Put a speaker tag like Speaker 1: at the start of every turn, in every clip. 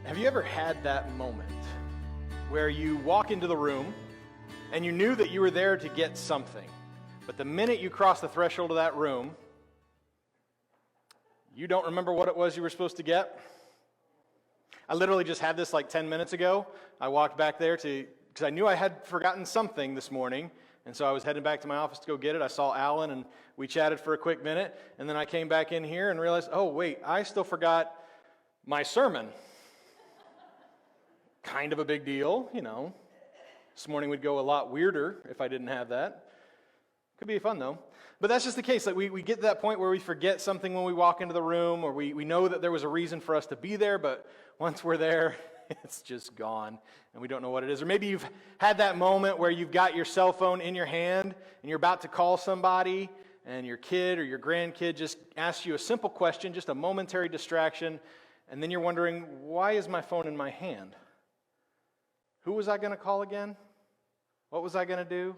Speaker 1: Have you ever had that moment where you walk into the room and you knew that you were there to get something, but the minute you cross the threshold of that room, you don't remember what it was you were supposed to get? I literally just had this like 10 minutes ago. I walked back there because I knew I had forgotten something this morning, and so I was heading back to my office to go get it. I saw Alan, and we chatted for a quick minute, and then I came back in here and realized, oh, wait, I still forgot my sermon. Kind of a big deal, you know. This morning would go a lot weirder if I didn't have that. Could be fun, though. But that's just the case. Like we get to that point where we forget something when we walk into the room, or we know that there was a reason for us to be there, but once we're there, it's just gone, and we don't know what it is. Or maybe you've had that moment where you've got your cell phone in your hand, and you're about to call somebody, and your kid or your grandkid just asks you a simple question, just a momentary distraction, and then you're wondering, why is my phone in my hand? Who was I going to call again? What was I going to do?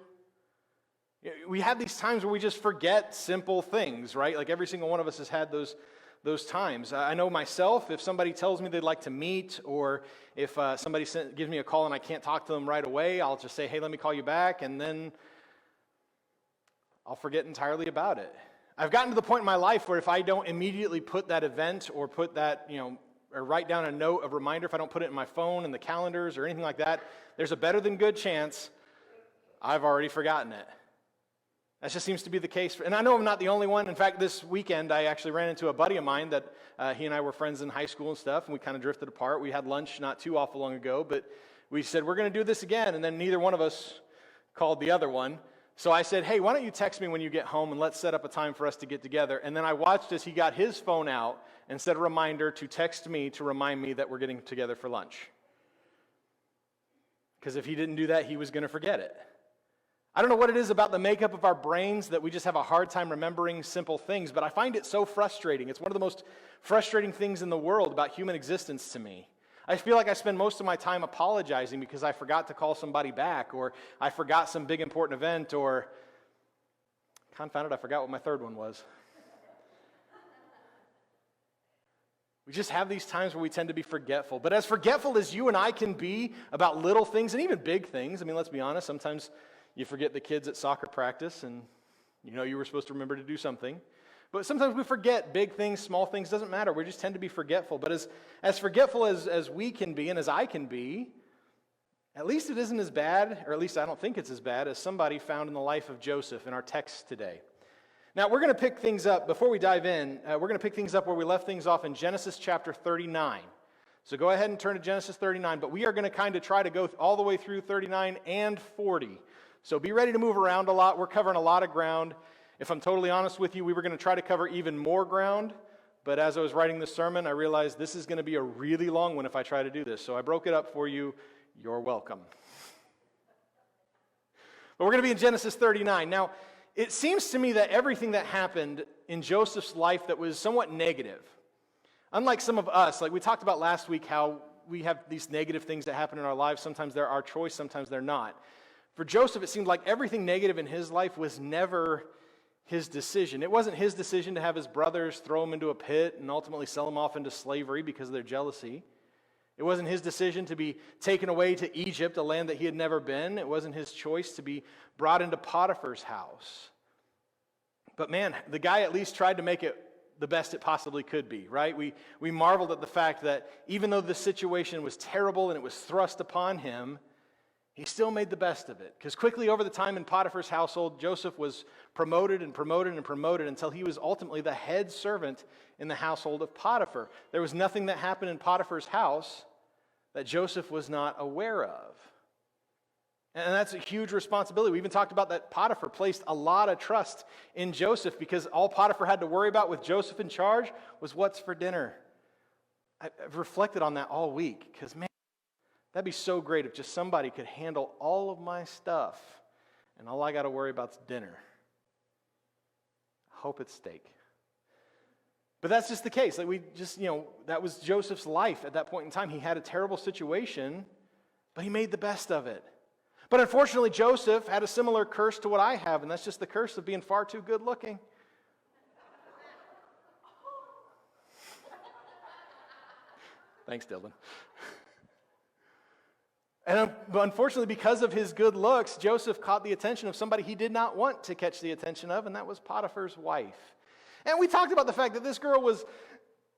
Speaker 1: We have these times where we just forget simple things, right? Like every single one of us has had those times. I know myself, if somebody tells me they'd like to meet, or if somebody gives me a call and I can't talk to them right away, I'll just say, hey, let me call you back, and then I'll forget entirely about it. I've gotten to the point in my life where if I don't immediately put that event or put that, or write down a note of reminder, if I don't put it in my phone and the calendars or anything like that, there's a better than good chance I've already forgotten it. That just seems to be the case. And I know I'm not the only one. In fact, this weekend, I actually ran into a buddy of mine that he and I were friends in high school and stuff, and we kind of drifted apart. We had lunch not too awful long ago, but we said, we're going to do this again, and then neither one of us called the other one. So I said, hey, why don't you text me when you get home, and let's set up a time for us to get together. And then I watched as he got his phone out and set a reminder to text me to remind me that we're getting together for lunch. Because if he didn't do that, he was going to forget it. I don't know what it is about the makeup of our brains that we just have a hard time remembering simple things, but I find it so frustrating. It's one of the most frustrating things in the world about human existence to me. I feel like I spend most of my time apologizing because I forgot to call somebody back, or I forgot some big important event, or confound it, I forgot what my third one was. We just have these times where we tend to be forgetful. But as forgetful as you and I can be about little things and even big things, I mean, let's be honest, sometimes you forget the kids at soccer practice and you were supposed to remember to do something. But sometimes we forget big things, small things, doesn't matter. We just tend to be forgetful. But as forgetful as we can be and as I can be, at least it isn't as bad, or at least I don't think it's as bad, as somebody found in the life of Joseph in our text today. Now, we're going to pick things up, before we dive in, we're going to pick things up where we left things off in Genesis chapter 39. So go ahead and turn to Genesis 39, but we are going to kind of try to go all the way through 39 and 40. So be ready to move around a lot. We're covering a lot of ground. If I'm totally honest with you, we were going to try to cover even more ground, but as I was writing this sermon, I realized this is going to be a really long one if I try to do this. So I broke it up for you. You're welcome. But we're going to be in Genesis 39. Now, it seems to me that everything that happened in Joseph's life that was somewhat negative, unlike some of us, like we talked about last week, how we have these negative things that happen in our lives. Sometimes they're our choice, sometimes they're not. For Joseph, it seemed like everything negative in his life was never his decision. It wasn't his decision to have his brothers throw him into a pit and ultimately sell him off into slavery because of their jealousy. It wasn't his decision to be taken away to Egypt, a land that he had never been. It wasn't his choice to be brought into Potiphar's house. But man, the guy at least tried to make it the best it possibly could be, right? We marveled at the fact that even though the situation was terrible and it was thrust upon him, he still made the best of it. Because quickly over the time in Potiphar's household, Joseph was promoted and promoted and promoted until he was ultimately the head servant in the household of Potiphar. There was nothing that happened in Potiphar's house that Joseph was not aware of. And that's a huge responsibility. We even talked about that Potiphar placed a lot of trust in Joseph because all Potiphar had to worry about with Joseph in charge was what's for dinner. I've reflected on that all week because, man, that'd be so great if just somebody could handle all of my stuff and all I got to worry about is dinner. I hope it's steak. But that's just the case. Like that was Joseph's life at that point in time. He had a terrible situation, but he made the best of it. But unfortunately, Joseph had a similar curse to what I have, and that's just the curse of being far too good looking. Thanks, Dylan. And unfortunately, because of his good looks, Joseph caught the attention of somebody he did not want to catch the attention of, and that was Potiphar's wife. And we talked about the fact that this girl was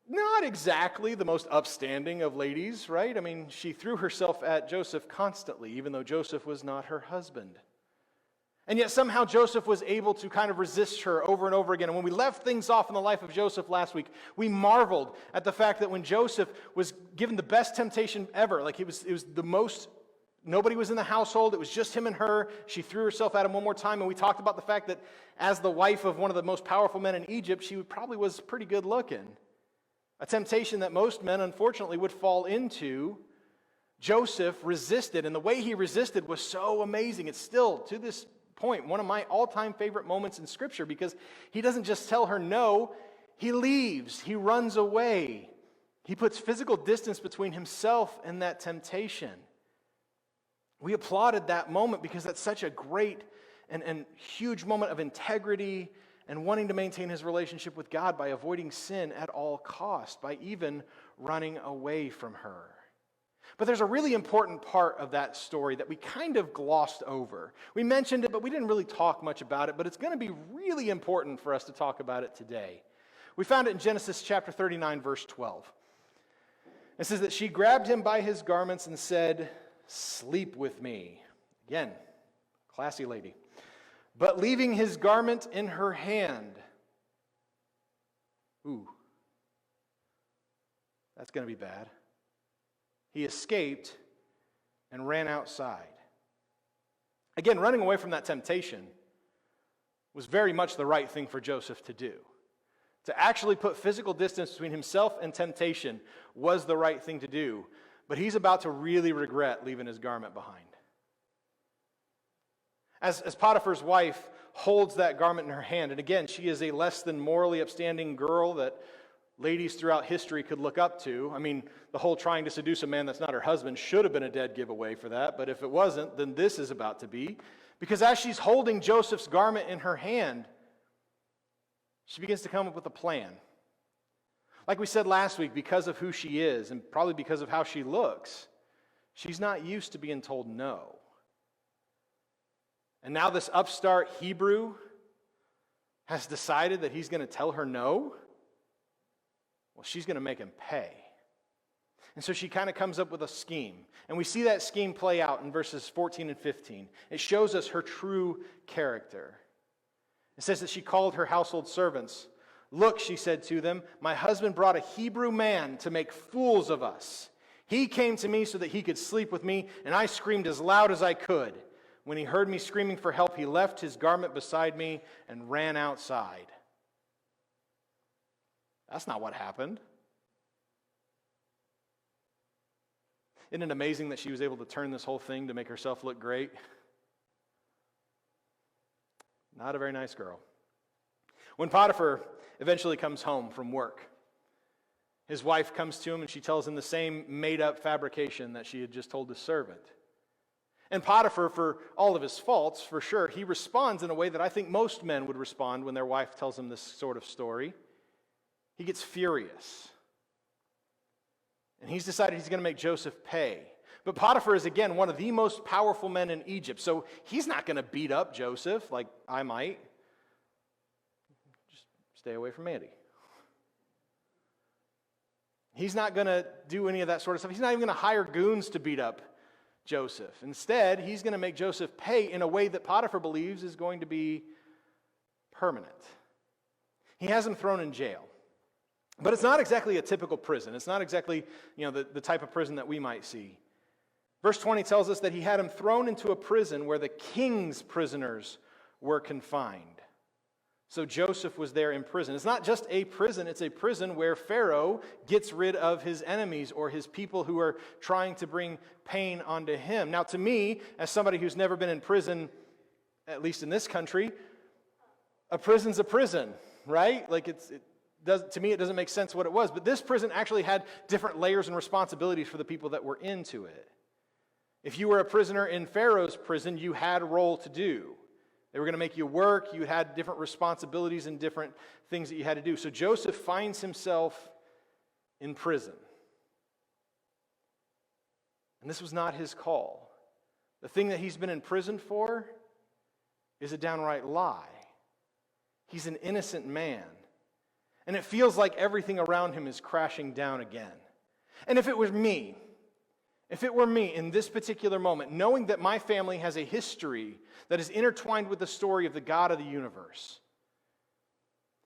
Speaker 1: not exactly the most upstanding of ladies, right? I mean, she threw herself at Joseph constantly, even though Joseph was not her husband. And yet somehow Joseph was able to kind of resist her over and over again. And when we left things off in the life of Joseph last week, we marveled at the fact that when Joseph was given the best temptation ever, like it was the most, nobody was in the household, it was just him and her, she threw herself at him one more time, and we talked about the fact that as the wife of one of the most powerful men in Egypt, she probably was pretty good looking. A temptation that most men, unfortunately, would fall into. Joseph resisted, and the way he resisted was so amazing. It's still, to this point, one of my all-time favorite moments in Scripture, because he doesn't just tell her no, he leaves, he runs away. He puts physical distance between himself and that temptation. We applauded that moment because that's such a great and huge moment of integrity and wanting to maintain his relationship with God by avoiding sin at all costs, by even running away from her. But there's a really important part of that story that we kind of glossed over. We mentioned it, but we didn't really talk much about it, but it's going to be really important for us to talk about it today. We found it in Genesis chapter 39, verse 12. It says that she grabbed him by his garments and said, "Sleep with me." Again, classy lady. But leaving his garment in her hand. Ooh, that's going to be bad. He escaped and ran outside. Again, running away from that temptation was very much the right thing for Joseph to do. To actually put physical distance between himself and temptation was the right thing to do. But he's about to really regret leaving his garment behind. As Potiphar's wife holds that garment in her hand, and again, she is a less than morally upstanding girl that ladies throughout history could look up to. I mean, the whole trying to seduce a man that's not her husband should have been a dead giveaway for that, but if it wasn't, then this is about to be. Because as she's holding Joseph's garment in her hand, she begins to come up with a plan. Like we said last week, because of who she is, and probably because of how she looks, she's not used to being told no. And now this upstart Hebrew has decided that he's going to tell her no. Well, she's going to make him pay. And so she kind of comes up with a scheme. And we see that scheme play out in verses 14 and 15. It shows us her true character. It says that she called her household servants. "Look," she said to them, "my husband brought a Hebrew man to make fools of us. He came to me so that he could sleep with me, and I screamed as loud as I could. When he heard me screaming for help, he left his garment beside me and ran outside." That's not what happened. Isn't it amazing that she was able to turn this whole thing to make herself look great? Not a very nice girl. When Potiphar eventually comes home from work, his wife comes to him and she tells him the same made-up fabrication that she had just told his servant. And Potiphar, for all of his faults, for sure, he responds in a way that I think most men would respond when their wife tells them this sort of story. He gets furious. And he's decided he's going to make Joseph pay. But Potiphar is, again, one of the most powerful men in Egypt, so he's not going to beat up Joseph like I might. Just stay away from Andy. He's not going to do any of that sort of stuff. He's not even going to hire goons to beat up Joseph. Instead, he's going to make Joseph pay in a way that Potiphar believes is going to be permanent. He has him thrown in jail. But it's not exactly a typical prison. It's not exactly, the type of prison that we might see. Verse 20 tells us that he had him thrown into a prison where the king's prisoners were confined. So Joseph was there in prison. It's not just a prison, it's a prison where Pharaoh gets rid of his enemies or his people who are trying to bring pain onto him. Now, to me, as somebody who's never been in prison, at least in this country, a prison's a prison, right? Like to me, it doesn't make sense what it was. But this prison actually had different layers and responsibilities for the people that were into it. If you were a prisoner in Pharaoh's prison, you had a role to do. They were going to make you work. You had different responsibilities and different things that you had to do. So Joseph finds himself in prison. And this was not his call. The thing that he's been in prison for is a downright lie. He's an innocent man. And it feels like everything around him is crashing down again. And if it were me in this particular moment, knowing that my family has a history that is intertwined with the story of the God of the universe,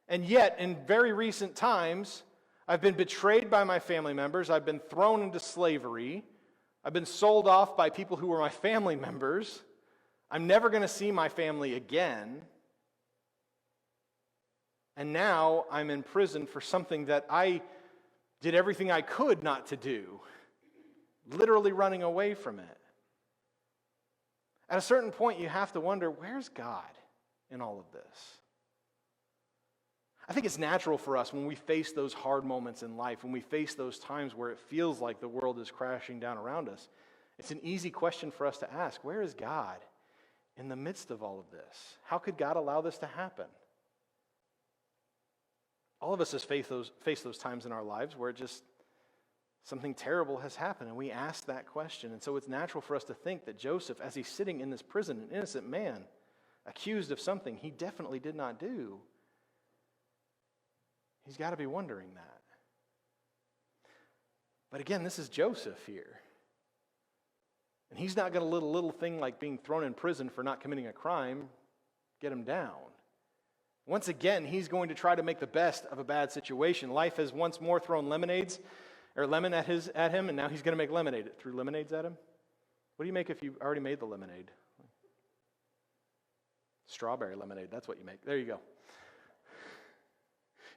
Speaker 1: and yet in very recent times, I've been betrayed by my family members, I've been thrown into slavery, I've been sold off by people who were my family members, I'm never going to see my family again, and now I'm in prison for something that I did everything I could not to do, literally running away from it. At a certain point, you have to wonder, where's God in all of this? I think it's natural for us when we face those hard moments in life, when we face those times where it feels like the world is crashing down around us. It's an easy question for us to ask, where is God in the midst of all of this? How could God allow this to happen? All of us have faced those times in our lives where something terrible has happened, and we ask that question. And so it's natural for us to think that Joseph, as he's sitting in this prison, an innocent man, accused of something he definitely did not do, he's got to be wondering that. But again, this is Joseph here. And he's not going to let a little thing like being thrown in prison for not committing a crime get him down. Once again, he's going to try to make the best of a bad situation. Life has once more thrown lemon at him, and now he's going to make lemonade. Threw lemonades at him? What do you make if you already made the lemonade? Strawberry lemonade, that's what you make. There you go.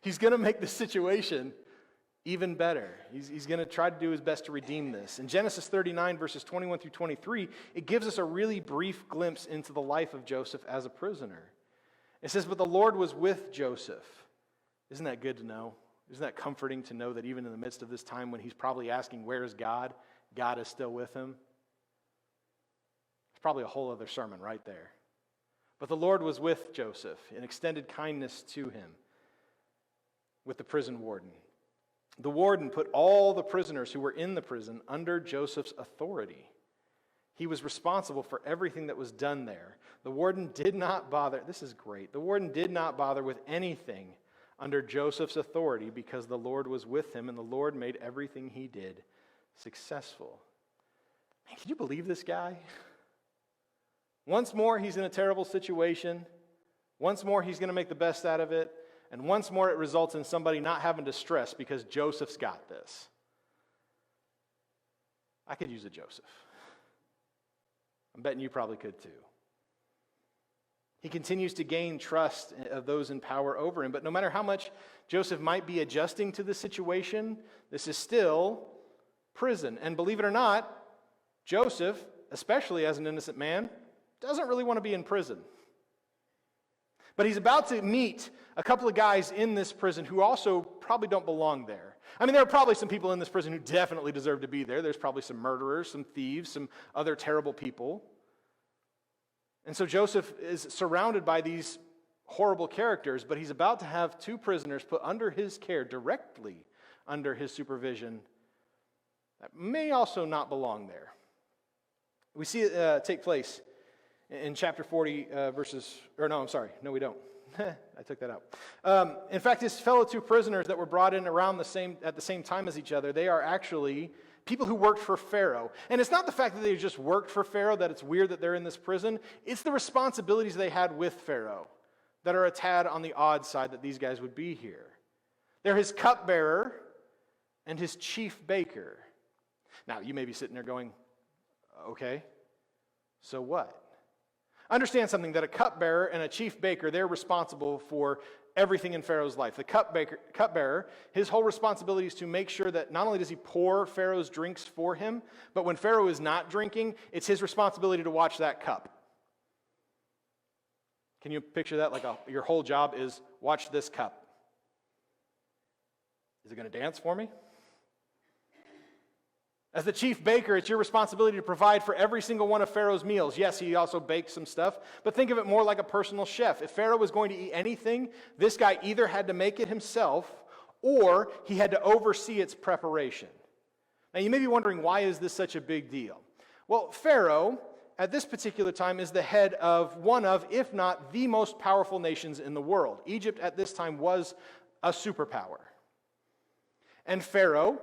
Speaker 1: He's going to make the situation even better. He's going to try to do his best to redeem this. In Genesis 39, verses 21 through 23, it gives us a really brief glimpse into the life of Joseph as a prisoner. It says, "But the Lord was with Joseph." Isn't that good to know? Isn't that comforting to know that even in the midst of this time when he's probably asking, where is God? God is still with him. It's probably a whole other sermon right there. But the Lord was with Joseph and extended kindness to him with the prison warden. The warden put all the prisoners who were in the prison under Joseph's authority. He was responsible for everything that was done there. The warden did not bother, this is great, the warden did not bother with anything under Joseph's authority because the Lord was with him and the Lord made everything he did successful. Man, can you believe this guy? Once more, he's in a terrible situation. Once more, he's going to make the best out of it. And once more, it results in somebody not having to stress because Joseph's got this. I could use a Joseph. I'm betting you probably could too. He continues to gain trust of those in power over him. But no matter how much Joseph might be adjusting to the situation, this is still prison. And believe it or not, Joseph, especially as an innocent man, doesn't really want to be in prison. But he's about to meet a couple of guys in this prison who also probably don't belong there. I mean, there are probably some people in this prison who definitely deserve to be there. There's probably some murderers, some thieves, some other terrible people. And so Joseph is surrounded by these horrible characters, but he's about to have two prisoners put under his care, directly under his supervision, that may also not belong there. We see it take place in chapter 40, no, we don't. I took that out. In fact, his fellow two prisoners that were brought in at the same time as each other, they are actually people who worked for Pharaoh. And it's not the fact that they just worked for Pharaoh that it's weird that they're in this prison. It's the responsibilities they had with Pharaoh that are a tad on the odd side that these guys would be here. They're his cupbearer and his chief baker. Now, you may be sitting there going, okay, so what? Understand something, that a cupbearer and a chief baker, they're responsible for everything in Pharaoh's life. The cupbearer, his whole responsibility is to make sure that not only does he pour Pharaoh's drinks for him, but when Pharaoh is not drinking, it's his responsibility to watch that cup. Can you picture that? Like your whole job is watch this cup. Is it going to dance for me? As the chief baker, it's your responsibility to provide for every single one of Pharaoh's meals. Yes, he also bakes some stuff, but think of it more like a personal chef. If Pharaoh was going to eat anything, this guy either had to make it himself or he had to oversee its preparation. Now, you may be wondering, why is this such a big deal? Well, Pharaoh, at this particular time, is the head of one of, if not the most powerful nations in the world. Egypt at this time was a superpower. And Pharaoh,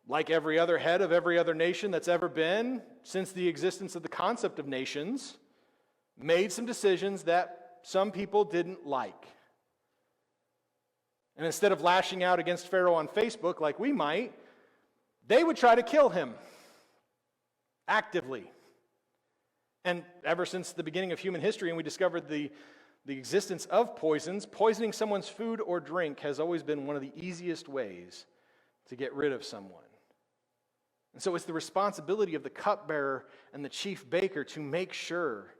Speaker 1: like every other head of every other nation that's ever been, since the existence of the concept of nations, made some decisions that some people didn't like. And instead of lashing out against Pharaoh on Facebook like we might, they would try to kill him actively. And ever since the beginning of human history, and we discovered the existence of poisons, poisoning someone's food or drink has always been one of the easiest ways to get rid of someone. And so it's the responsibility of the cupbearer and the chief baker to make sure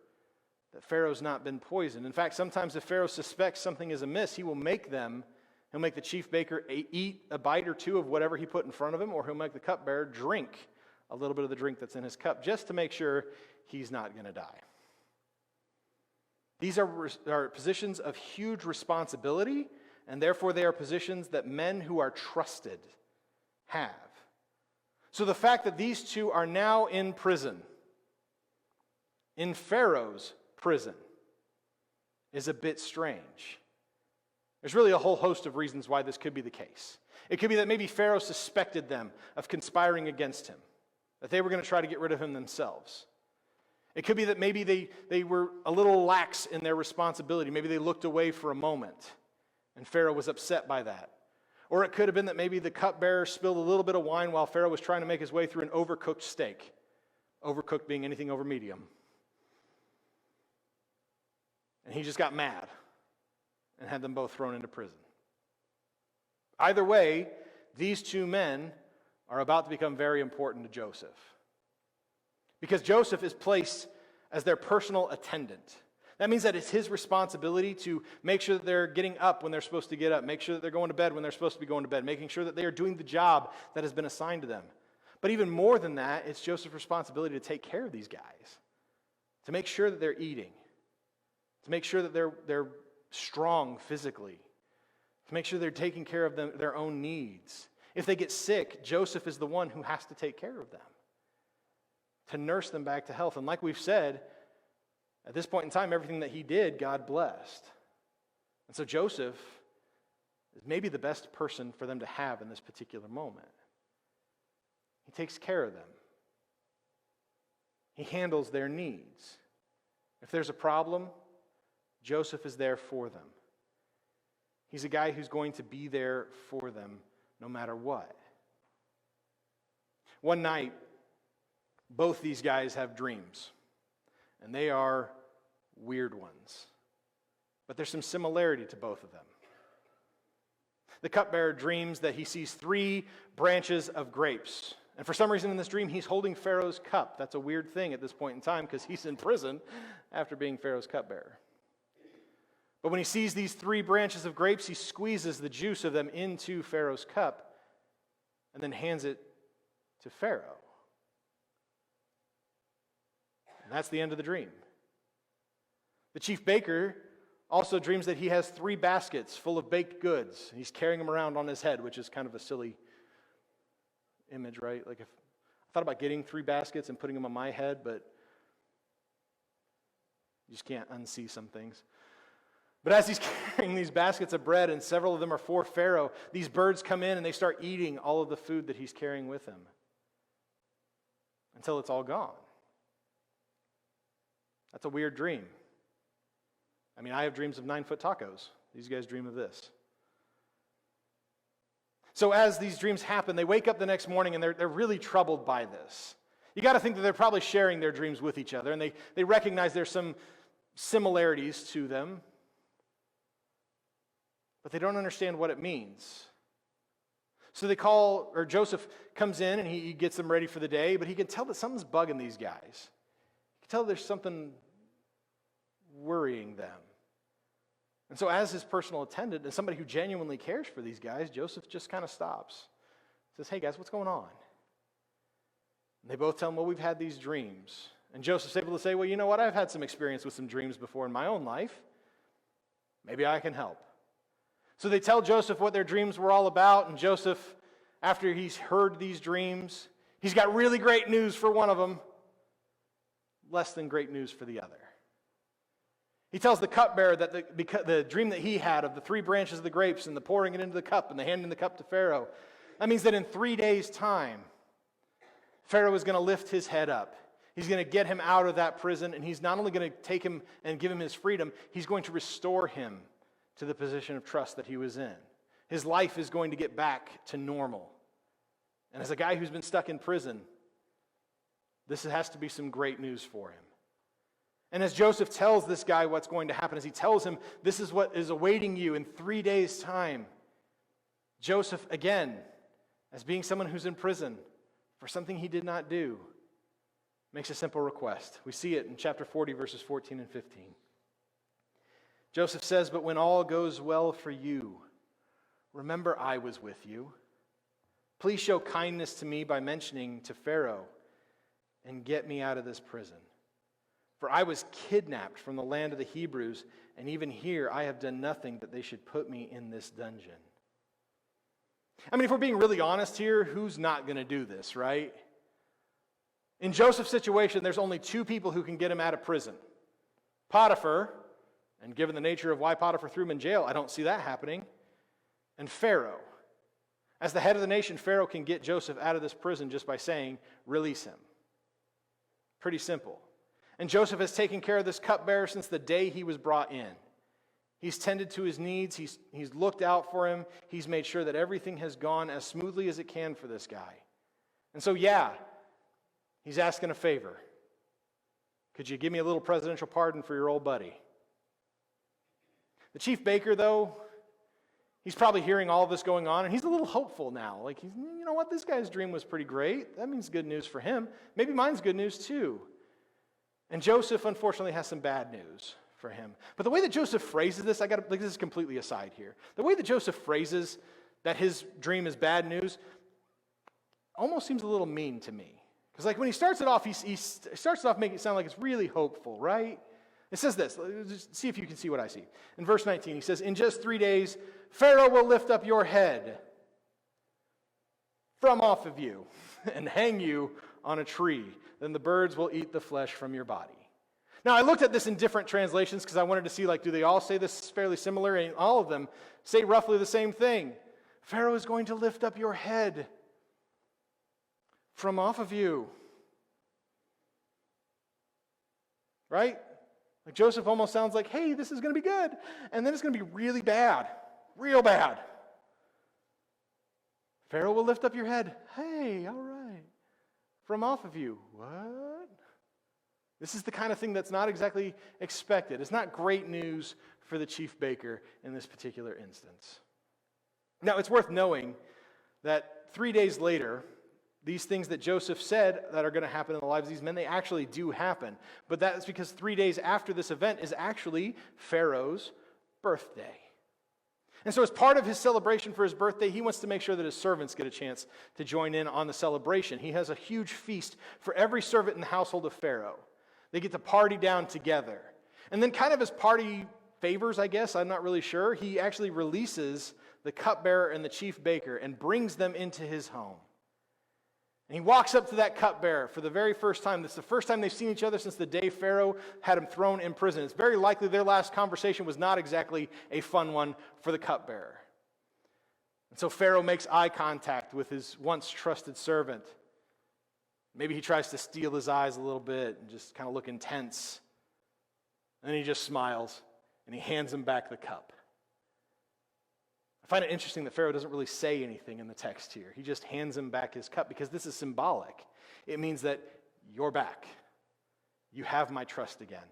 Speaker 1: that Pharaoh's not been poisoned. In fact, sometimes if Pharaoh suspects something is amiss, he'll make the chief baker eat a bite or two of whatever he put in front of him, or he'll make the cupbearer drink a little bit of the drink that's in his cup, just to make sure he's not going to die. These are positions of huge responsibility, and therefore they are positions that men who are trusted have. So the fact that these two are now in prison, in Pharaoh's prison, is a bit strange. There's really a whole host of reasons why this could be the case. It could be that maybe Pharaoh suspected them of conspiring against him, that they were going to try to get rid of him themselves. It could be that maybe they were a little lax in their responsibility. Maybe they looked away for a moment, and Pharaoh was upset by that. Or it could have been that maybe the cupbearer spilled a little bit of wine while Pharaoh was trying to make his way through an overcooked steak. Overcooked being anything over medium. And he just got mad and had them both thrown into prison. Either way, these two men are about to become very important to Joseph. Because Joseph is placed as their personal attendant. That means that it's his responsibility to make sure that they're getting up when they're supposed to get up, make sure that they're going to bed when they're supposed to be going to bed, making sure that they are doing the job that has been assigned to them. But even more than that, it's Joseph's responsibility to take care of these guys, to make sure that they're eating, to make sure that they're strong physically, to make sure they're taking care of their own needs. If they get sick, Joseph is the one who has to take care of them, to nurse them back to health. And like we've said, at this point in time, everything that he did, God blessed. And so Joseph is maybe the best person for them to have in this particular moment. He takes care of them. He handles their needs. If there's a problem, Joseph is there for them. He's a guy who's going to be there for them no matter what. One night, both these guys have dreams. And they are weird ones. But there's some similarity to both of them. The cupbearer dreams that he sees 3 branches of grapes. And for some reason in this dream, he's holding Pharaoh's cup. That's a weird thing at this point in time because he's in prison after being Pharaoh's cupbearer. But when he sees these 3 branches of grapes, he squeezes the juice of them into Pharaoh's cup and then hands it to Pharaoh. And that's the end of the dream. The chief baker also dreams that he has 3 baskets full of baked goods. He's carrying them around on his head, which is kind of a silly image, right? Like, if I thought about getting 3 baskets and putting them on my head, but you just can't unsee some things. But as he's carrying these baskets of bread, and several of them are for Pharaoh, these birds come in and they start eating all of the food that he's carrying with him until it's all gone. That's a weird dream. I mean, I have dreams of 9-foot tacos. These guys dream of this. So as these dreams happen, they wake up the next morning and they're really troubled by this. You got to think that they're probably sharing their dreams with each other, and they recognize there's some similarities to them, but they don't understand what it means. So Joseph comes in and he gets them ready for the day, but he can tell that something's bugging these guys. He can tell there's something worrying them. And so as his personal attendant and somebody who genuinely cares for these guys, Joseph just kind of stops. Says, "Hey guys, what's going on?" And they both tell him, "Well, we've had these dreams." And Joseph's able to say, "Well, you know what? I've had some experience with some dreams before in my own life. Maybe I can help." So they tell Joseph what their dreams were all about, and Joseph, after he's heard these dreams, He's got really great news for one of them, less than great news for the other. He tells the cupbearer that the dream that he had of the 3 branches of the grapes and the pouring it into the cup and the handing the cup to Pharaoh, that means that in 3 days' time, Pharaoh is going to lift his head up. He's going to get him out of that prison, and he's not only going to take him and give him his freedom, he's going to restore him to the position of trust that he was in. His life is going to get back to normal. And as a guy who's been stuck in prison, this has to be some great news for him. And as Joseph tells this guy what's going to happen, as he tells him, this is what is awaiting you in 3 days' time, Joseph, again, as being someone who's in prison for something he did not do, makes a simple request. We see it in chapter 40, verses 14 and 15. Joseph says, "But when all goes well for you, remember I was with you. Please show kindness to me by mentioning to Pharaoh and get me out of this prison. For I was kidnapped from the land of the Hebrews, and even here I have done nothing that they should put me in this dungeon." I mean, if we're being really honest here, who's not going to do this, right? In Joseph's situation, there's only 2 people who can get him out of prison. Potiphar, and given the nature of why Potiphar threw him in jail, I don't see that happening, and Pharaoh. As the head of the nation, Pharaoh can get Joseph out of this prison just by saying, release him. Pretty simple. And Joseph has taken care of this cupbearer since the day he was brought in. He's tended to his needs. He's looked out for him. He's made sure that everything has gone as smoothly as it can for this guy. And so, yeah, he's asking a favor. Could you give me a little presidential pardon for your old buddy? The chief baker, though, he's probably hearing all of this going on, and he's a little hopeful now. Like, you know what? This guy's dream was pretty great. That means good news for him. Maybe mine's good news, too. And Joseph, unfortunately, has some bad news for him. But the way that Joseph phrases this, this is completely aside here. The way that Joseph phrases that his dream is bad news almost seems a little mean to me. Because like when he starts it off, he starts it off making it sound like it's really hopeful, right? It says this, just see if you can see what I see. In verse 19, he says, "In just 3 days, Pharaoh will lift up your head from off of you and hang you on a tree. Then the birds will eat the flesh from your body." Now, I looked at this in different translations because I wanted to see, do they all say this fairly similar? And all of them say roughly the same thing. Pharaoh is going to lift up your head from off of you. Right? Like Joseph almost sounds like, hey, this is going to be good. And then it's going to be really bad. Real bad. Pharaoh will lift up your head. Hey, all right. From off of you. What? This is the kind of thing that's not exactly expected. It's not great news for the chief baker in this particular instance. Now, it's worth knowing that 3 days later, these things that Joseph said that are going to happen in the lives of these men, they actually do happen. But that is because 3 days after this event is actually Pharaoh's birthday. And so as part of his celebration for his birthday, he wants to make sure that his servants get a chance to join in on the celebration. He has a huge feast for every servant in the household of Pharaoh. They get to party down together. And then kind of as party favors, I guess, I'm not really sure, he actually releases the cupbearer and the chief baker and brings them into his home. And he walks up to that cupbearer for the very first time. This is the first time they've seen each other since the day Pharaoh had him thrown in prison. It's very likely their last conversation was not exactly a fun one for the cupbearer. And so Pharaoh makes eye contact with his once trusted servant. Maybe he tries to steal his eyes a little bit and just kind of look intense. And then he just smiles and he hands him back the cup. I find it interesting that Pharaoh doesn't really say anything in the text here. He just hands him back his cup because this is symbolic. It means that you're back. You have my trust again.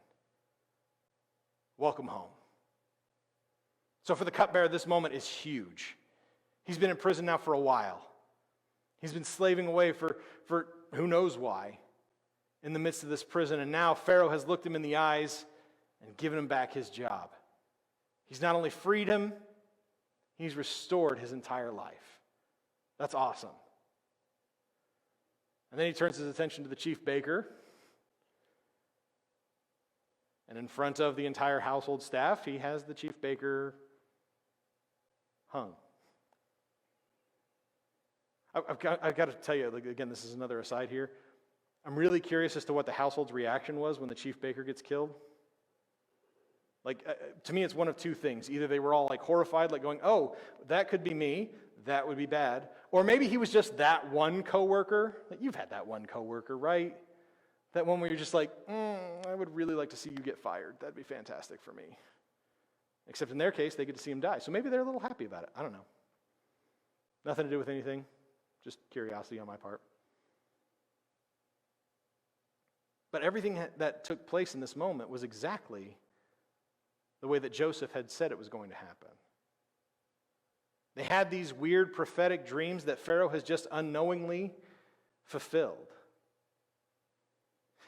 Speaker 1: Welcome home. So for the cupbearer, this moment is huge. He's been in prison now for a while. He's been slaving away for who knows why in the midst of this prison. And now Pharaoh has looked him in the eyes and given him back his job. He's not only freed him, he's restored his entire life. That's awesome. And then he turns his attention to the chief baker. And in front of the entire household staff, he has the chief baker hung. I've got to tell you, like, again, this is another aside here. I'm really curious as to what the household's reaction was when the chief baker gets killed. Like, to me, it's one of two things. Either they were all like horrified, like going, oh, that could be me, that would be bad. Or maybe he was just that one coworker. Like, you've had that one coworker, right? That one where you're just like, I would really like to see you get fired. That'd be fantastic for me. Except in their case, they get to see him die. So maybe they're a little happy about it. I don't know. Nothing to do with anything. Just curiosity on my part. But everything that took place in this moment was exactly the way that Joseph had said it was going to happen. They had these weird prophetic dreams that Pharaoh has just unknowingly fulfilled.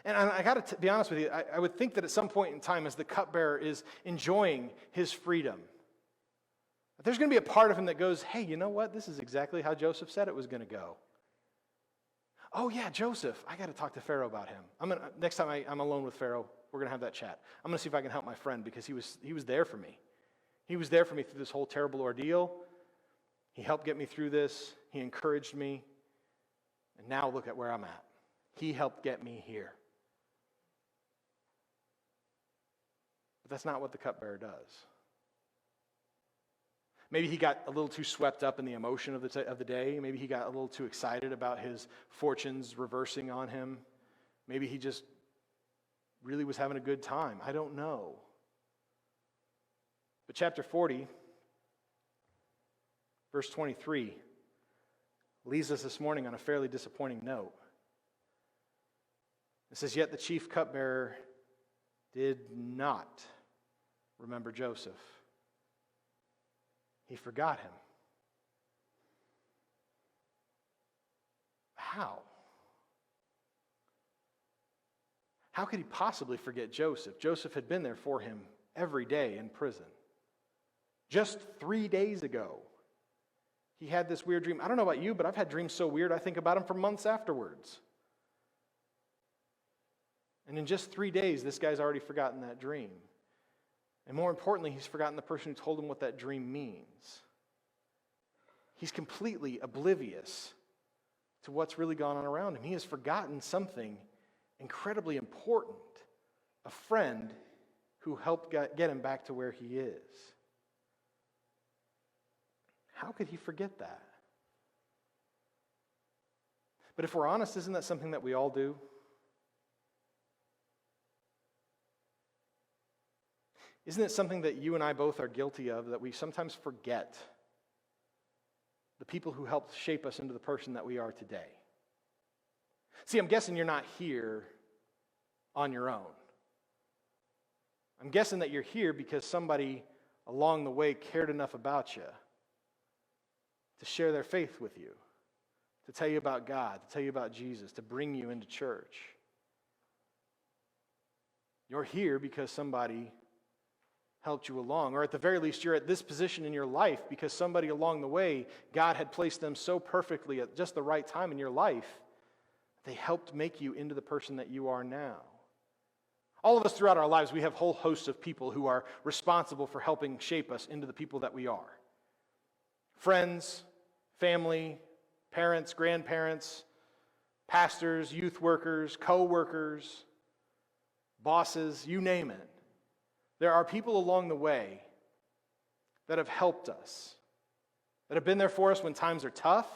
Speaker 1: And I got to be honest with you, I would think that at some point in time, as the cupbearer is enjoying his freedom, there's going to be a part of him that goes, hey, you know what? This is exactly how Joseph said it was going to go. Oh yeah, Joseph, I got to talk to Pharaoh about him. Next time I'm alone with Pharaoh, we're going to have that chat. I'm going to see if I can help my friend because he was there for me. He was there for me through this whole terrible ordeal. He helped get me through this. He encouraged me. And now look at where I'm at. He helped get me here. But that's not what the cupbearer does. Maybe he got a little too swept up in the emotion of the day. Maybe he got a little too excited about his fortunes reversing on him. Maybe he just really was having a good time. I don't know. But chapter 40, verse 23, leaves us this morning on a fairly disappointing note. It says, yet the chief cupbearer did not remember Joseph. He forgot him. How? How could he possibly forget Joseph? Joseph had been there for him every day in prison. Just 3 days ago, he had this weird dream. I don't know about you, but I've had dreams so weird I think about them for months afterwards. And in just 3 days, this guy's already forgotten that dream. And more importantly, he's forgotten the person who told him what that dream means. He's completely oblivious to what's really gone on around him. He has forgotten something incredibly important, a friend who helped get him back to where he is. How could he forget that? But if we're honest, isn't that something that we all do? Isn't it something that you and I both are guilty of, that we sometimes forget the people who helped shape us into the person that we are today? See, I'm guessing you're not here on your own. I'm guessing that you're here because somebody along the way cared enough about you to share their faith with you, to tell you about God, to tell you about Jesus, to bring you into church. You're here because somebody helped you along, or at the very least, you're at this position in your life because somebody along the way, God had placed them so perfectly at just the right time in your life, they helped make you into the person that you are now. All of us throughout our lives, we have whole hosts of people who are responsible for helping shape us into the people that we are. Friends, family, parents, grandparents, pastors, youth workers, co-workers, bosses, you name it. There are people along the way that have helped us, that have been there for us when times are tough,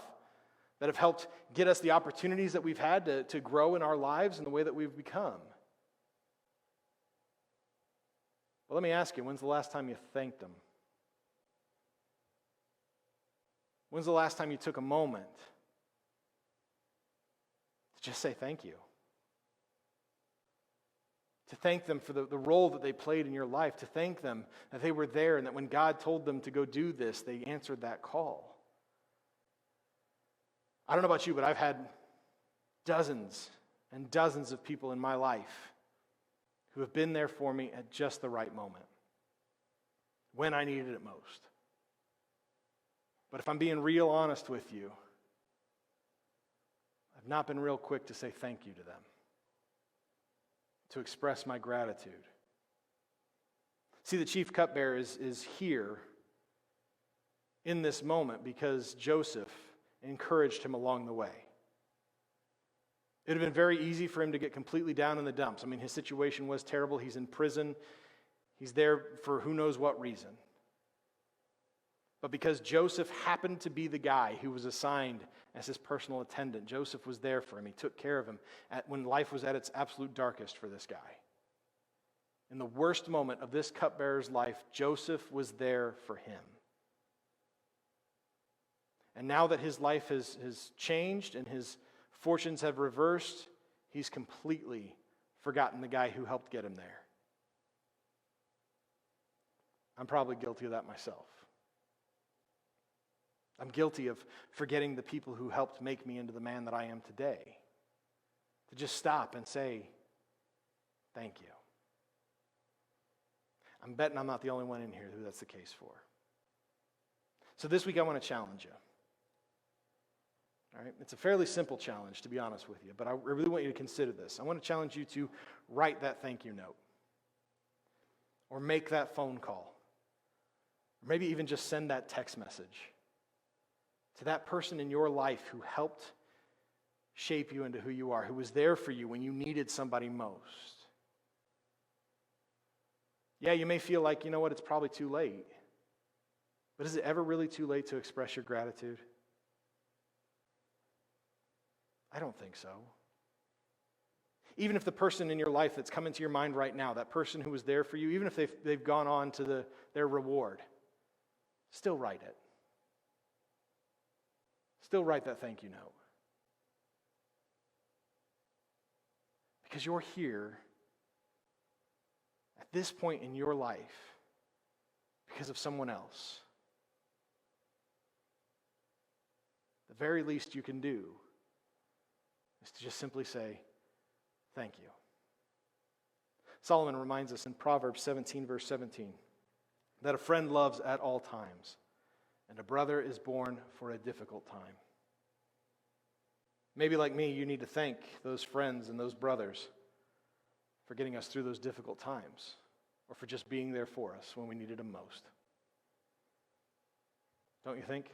Speaker 1: that have helped get us the opportunities that we've had to grow in our lives and the way that we've become. Well, let me ask you, when's the last time you thanked them? When's the last time you took a moment to just say thank you? To thank them for the role that they played in your life, to thank them that they were there and that when God told them to go do this, they answered that call. I don't know about you, but I've had dozens and dozens of people in my life who have been there for me at just the right moment, when I needed it most. But if I'm being real honest with you, I've not been real quick to say thank you to them, to express my gratitude. See, the chief cupbearer is here in this moment because Joseph and encouraged him along the way. It would have been very easy for him to get completely down in the dumps. I mean, his situation was terrible. He's in prison. He's there for who knows what reason. But because Joseph happened to be the guy who was assigned as his personal attendant, Joseph was there for him. He took care of him when life was at its absolute darkest for this guy. In the worst moment of this cupbearer's life, Joseph was there for him. And now that his life has changed and his fortunes have reversed, he's completely forgotten the guy who helped get him there. I'm probably guilty of that myself. I'm guilty of forgetting the people who helped make me into the man that I am today. To just stop and say, thank you. I'm betting I'm not the only one in here who that's the case for. So this week I want to challenge you. All right? It's a fairly simple challenge, to be honest with you, but I really want you to consider this. I want to challenge you to write that thank you note. Or make that phone call. Or maybe even just send that text message to that person in your life who helped shape you into who you are, who was there for you when you needed somebody most. Yeah, you may feel like, you know what, it's probably too late. But is it ever really too late to express your gratitude? I don't think so. Even if the person in your life that's come into your mind right now, that person who was there for you, even if they've gone on to their reward, still write it. Still write that thank you note. Because you're here at this point in your life because of someone else. The very least you can do is to just simply say, thank you. Solomon reminds us in Proverbs 17, verse 17, that a friend loves at all times, and a brother is born for a difficult time. Maybe like me, you need to thank those friends and those brothers for getting us through those difficult times, or for just being there for us when we needed them most. Don't you think?